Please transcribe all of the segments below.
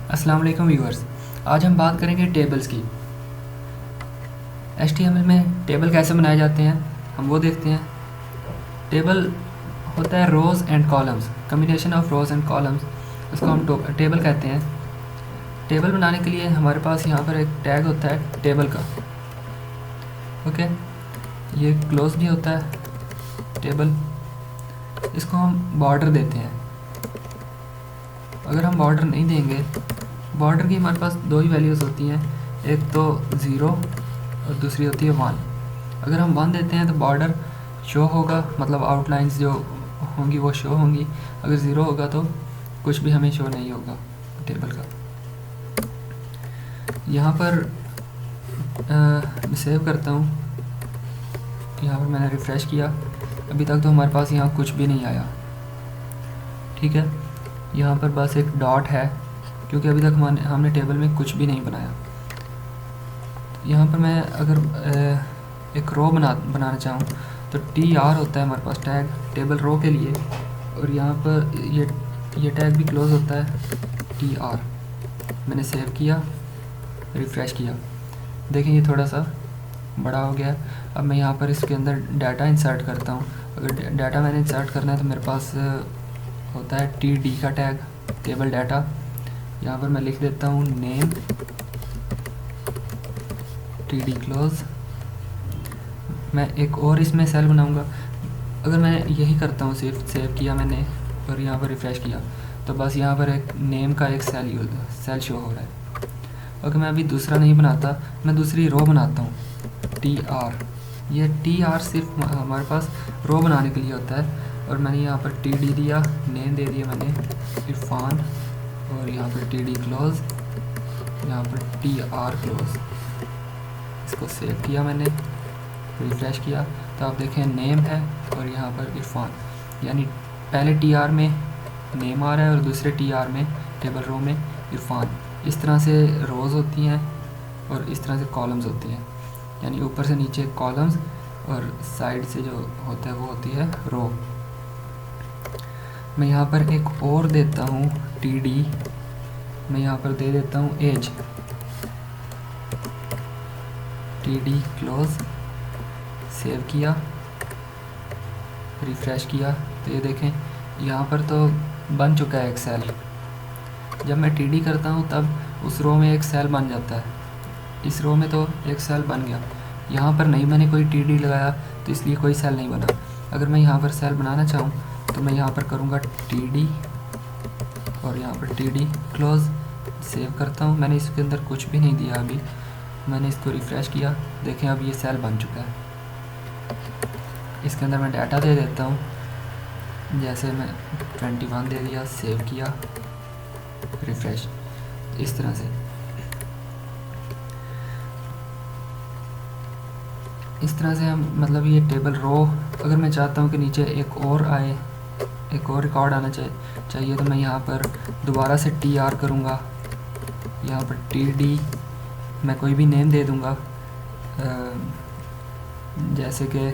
अस्सलाम वालेकुम व्यूअर्स। आज हम बात करेंगे टेबल्स की। HTML में टेबल कैसे बनाए जाते हैं हम वो देखते हैं। टेबल होता है rows and columns, combination of rows and columns, उसको हम टेबल कहते हैं। टेबल बनाने के लिए हमारे पास यहाँ पर एक टैग होता है टेबल का। ओके, ये क्लोज भी होता है टेबल। इसको हम बॉर्डर देते हैं। अगर हम बॉर्डर नहीं देंगे, बॉर्डर की हमारे पास दो ही वैल्यूज़ होती हैं, एक तो 0 और दूसरी होती है 1। अगर हम 1 देते हैं तो बॉर्डर शो होगा, मतलब आउटलाइंस जो होंगी वो शो होंगी। अगर 0 होगा तो कुछ भी हमें शो नहीं होगा टेबल का। यहाँ पर मैं सेव करता हूँ। यहाँ पर मैंने रिफ़्रेश किया, अभी तक तो हमारे पास यहाँ कुछ भी नहीं आया। ठीक है, यहाँ पर बस एक डॉट है क्योंकि अभी तक हमने टेबल में कुछ भी नहीं बनाया। यहाँ पर मैं अगर एक रो बनाना चाहूँ तो TR होता है हमारे पास टैग टेबल रो के लिए, और यहाँ पर ये टैग भी क्लोज होता है TR। मैंने सेव किया, रिफ़्रेश किया, देखें ये थोड़ा सा बड़ा हो गया। अब मैं यहाँ पर इसके अंदर डाटा इंसर्ट करता हूँ। अगर डाटा मैंने इंसर्ट करना है तो मेरे पास होता है TD का टैग, टेबल डाटा। यहाँ पर मैं लिख देता हूँ नेम TD क्लोज। मैं एक और इसमें सेल बनाऊँगा। अगर मैं यही करता हूँ, सिर्फ सेव किया मैंने और यहाँ पर रिफ़्रेश किया, तो बस यहाँ पर एक नेम का एक सेल शो हो रहा है। अगर मैं अभी दूसरा नहीं बनाता, मैं दूसरी रो बनाता हूँ TR। ये TR सिर्फ हमारे पास रो बनाने के लिए होता है। और मैंने यहाँ पर TD दिया, नेम दे दिया मैंने इरफान, और यहाँ पर TD क्लोज, यहाँ पर TR क्लोज। इसको सेव किया मैंने, रिफ़्रेश किया तो आप देखें नेम है और यहाँ पर इरफान, यानी पहले TR में नेम आ रहा है और दूसरे TR में टेबल रो में इरफान। इस तरह से रोज़ होती हैं और इस तरह से कॉलम्स होती हैं, यानी ऊपर से नीचे कॉलम्स और साइड से जो होता है वो होती है रो। मैं यहाँ पर एक और देता हूँ TD। मैं यहाँ पर दे देता हूँ एज, TD क्लोज, सेव किया, रिफ़्रेश किया तो ये देखें यहाँ पर तो बन चुका है एक सेल। जब मैं TD करता हूँ तब उस रो में एक सेल बन जाता है। इस रो में तो एक सेल बन गया, यहाँ पर नहीं, मैंने कोई TD लगाया तो इसलिए कोई सेल नहीं बना। अगर मैं यहाँ पर सेल बनाना चाहूँ तो मैं यहाँ पर करूँगा TD और यहाँ पर TD क्लोज, सेव करता हूँ। मैंने इसके अंदर कुछ भी नहीं दिया अभी, मैंने इसको रिफ़्रेश किया, देखें अब ये सेल बन चुका है। इसके अंदर मैं डाटा दे देता हूँ, जैसे मैं 21 दे दिया, सेव किया, रिफ़्रेश। इस तरह से हम मतलब ये टेबल रो, अगर मैं चाहता हूँ कि नीचे एक और आए, एक और रिकॉर्ड आना चाहिए तो मैं यहाँ पर दोबारा से TR करूँगा, यहाँ पर TD, मैं कोई भी नेम दे दूँगा, जैसे कि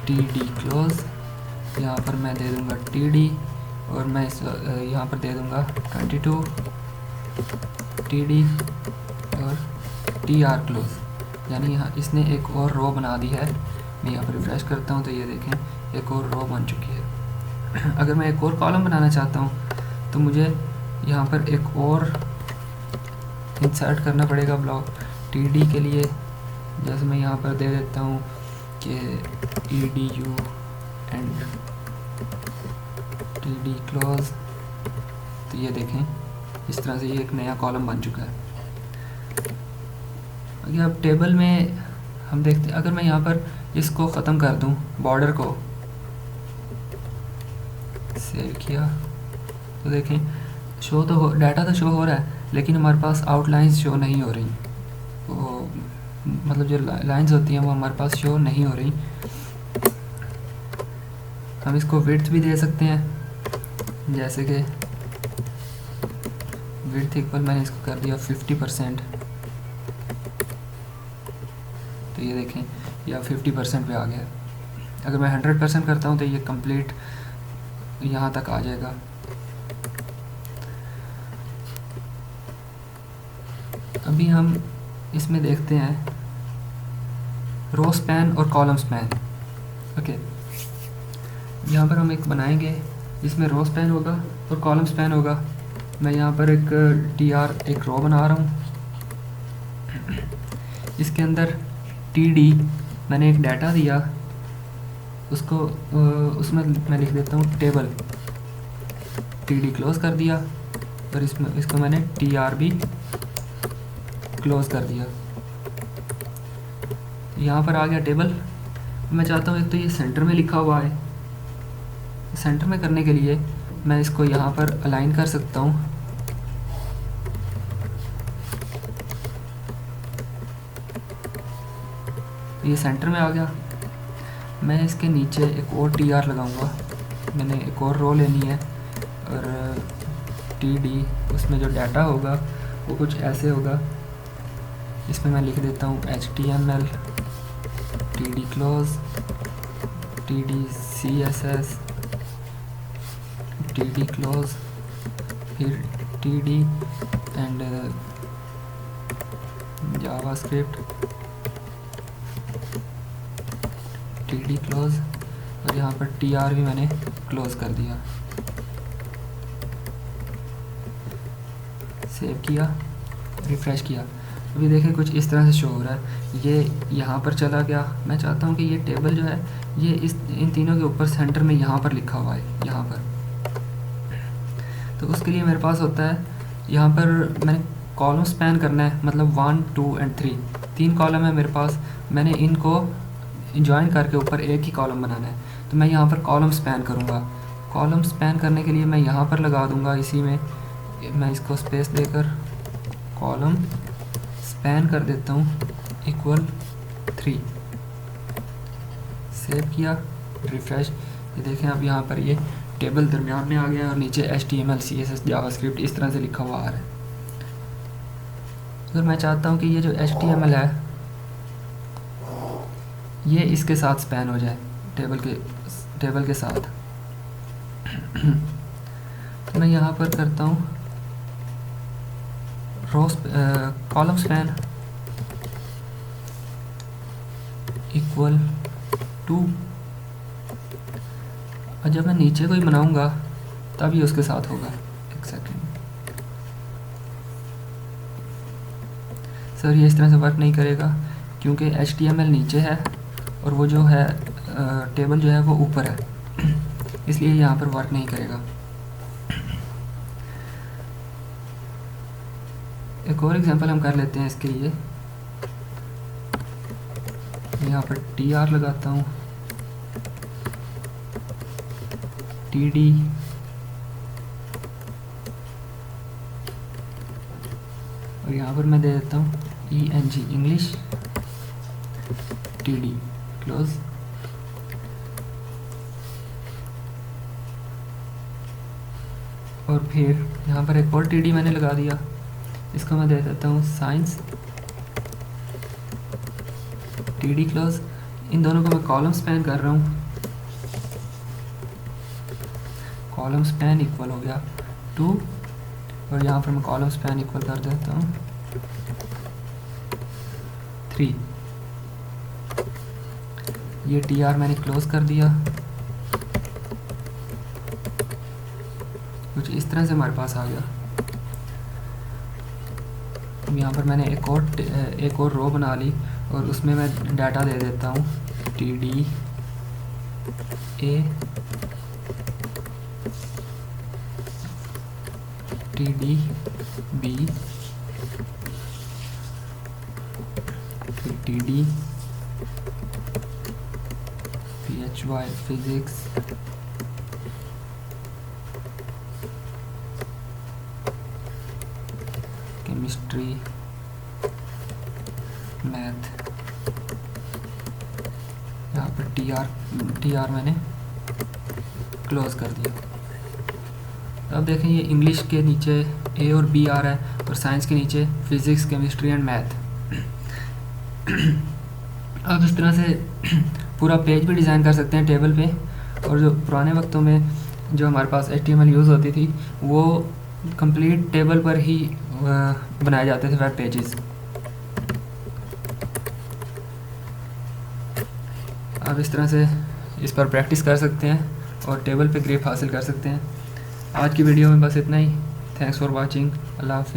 TD क्लोज। यहाँ पर मैं दे दूँगा TD और मैं यहाँ पर दे दूँगा 22 TD और TR क्लोज, यानी यहाँ इसने एक और रो बना दी है। मैं यहाँ पर रिफ़्रेश करता हूँ तो ये देखें एक और रो बन चुकी है। अगर मैं एक और कॉलम बनाना चाहता हूँ तो मुझे यहाँ पर एक और इंसर्ट करना पड़ेगा ब्लॉक TD के लिए। जैसे मैं यहाँ पर दे देता हूँ कि EDU एंड TD क्लोज, तो ये देखें इस तरह से ये एक नया कॉलम बन चुका है। अब टेबल में हम देखते हैं, अगर मैं यहाँ पर इसको ख़त्म कर दूँ, बॉर्डर को सेव किया तो देखें शो तो डाटा तो शो हो रहा है, लेकिन हमारे पास आउटलाइंस शो नहीं हो रही। वो मतलब जो लाइंस होती हैं वो हमारे पास शो नहीं हो रही। हम इसको विड्थ भी दे सकते हैं, जैसे कि विड्थ इक्वल मैंने इसको कर दिया 50%, तो ये देखें या 50% पे आ गया। अगर मैं 100% करता हूँ तो ये कंप्लीट यहाँ तक आ जाएगा। अभी हम इसमें देखते हैं रो स्पैन और कॉलम स्पैन। ओके, यहाँ पर हम एक बनाएंगे जिसमें रो स्पैन होगा और कॉलम स्पैन होगा। मैं यहाँ पर एक एक रो बना रहा हूँ। इसके अंदर मैंने एक डाटा दिया, उसको उसमें मैं लिख देता हूँ टेबल, क्लोज़ कर दिया, और इसको मैंने भी क्लोज़ कर दिया। यहाँ पर आ गया टेबल। मैं चाहता हूँ एक तो ये सेंटर में लिखा हुआ है, सेंटर में करने के लिए मैं इसको यहाँ पर अलाइन कर सकता हूँ। ये सेंटर में आ गया। मैं इसके नीचे एक और लगाऊंगा। मैंने एक और रो लेनी है, और उसमें जो डाटा होगा वो कुछ ऐसे होगा। इसमें मैं लिख देता हूँ HTML क्लोज, CSS क्लोज, फिर एंड जावास्क्रिप्ट क्लोज, और यहाँ पर भी मैंने क्लोज कर दिया। सेव किया, रिफ्रेश किया। अभी देखें कुछ इस तरह से शो हो रहा है। ये यहाँ पर चला गया। मैं चाहता हूँ कि ये टेबल जो है ये इन तीनों के ऊपर सेंटर में यहाँ पर लिखा हुआ है, यहाँ पर। तो उसके लिए मेरे पास होता है, यहाँ पर मैंने कॉलम स्पैन करना है, मतलब 1, 2 एंड 3 तीन कॉलम है मेरे पास। मैंने इनको ज्वाइन करके ऊपर एक ही कॉलम बनाना है। तो मैं यहाँ पर कॉलम स्पैन करूँगा। कॉलम स्पैन करने के लिए मैं यहाँ पर लगा दूँगा, इसी में मैं इसको स्पेस देकर कॉलम स्पैन कर देता हूँ =3। सेव किया, रिफ्रेश। ये देखें अब यहाँ पर ये टेबल दरमियान में आ गया और नीचे HTML CSS जावास्क्रिप्ट इस तरह से लिखा हुआ आ रहा है। अगर मैं चाहता हूँ कि ये जो HTML है ये इसके साथ स्पैन हो जाए, टेबल के साथ, तो मैं यहाँ पर करता हूँ कॉलम स्पैन =2, और जब मैं नीचे कोई बनाऊंगा तब ये उसके साथ होगा। एक सेकेंड सर, ये इस तरह से वर्क नहीं करेगा क्योंकि HTML नीचे है और वो जो है टेबल जो है वो ऊपर है, इसलिए यहाँ पर वर्क नहीं करेगा। एक और एग्जांपल हम कर लेते हैं इसके लिए। यहाँ पर लगाता हूँ, और यहाँ पर मैं दे देता हूँ इंग्लिश क्लोज। और फिर यहाँ पर एक और मैंने लगा दिया, इसको मैं दे देता हूँ साइंस क्लोज। इन दोनों को मैं कॉलम स्पैन कर रहा हूँ। कॉलम स्पैन इक्वल हो गया 2, और यहाँ पर मैं कॉलम स्पैन इक्वल कर देता हूँ 3। ये मैंने क्लोज कर दिया। कुछ इस तरह से हमारे पास आ गया। यहाँ पर मैंने एक और रो बना ली और उसमें मैं डाटा दे देता हूँ TDA, TDB, TD, PHY physics, chemistry, math. यहाँ पर TR मैंने क्लोज कर दिया। अब देखें ये इंग्लिश के नीचे A और B आ रहा है और साइंस के नीचे फिजिक्स, केमिस्ट्री एंड मैथ। अब इस तरह से पूरा पेज भी डिज़ाइन कर सकते हैं टेबल पे। और जो पुराने वक्तों में जो हमारे पास HTML यूज़ होती थी वो कंप्लीट टेबल पर ही बनाए जाते थे वेब पेजेस। आप इस तरह से इस पर प्रैक्टिस कर सकते हैं और टेबल पे ग्रेप हासिल कर सकते हैं। आज की वीडियो में बस इतना ही। Thanks for watching. अल्लाह हाफ़िज़।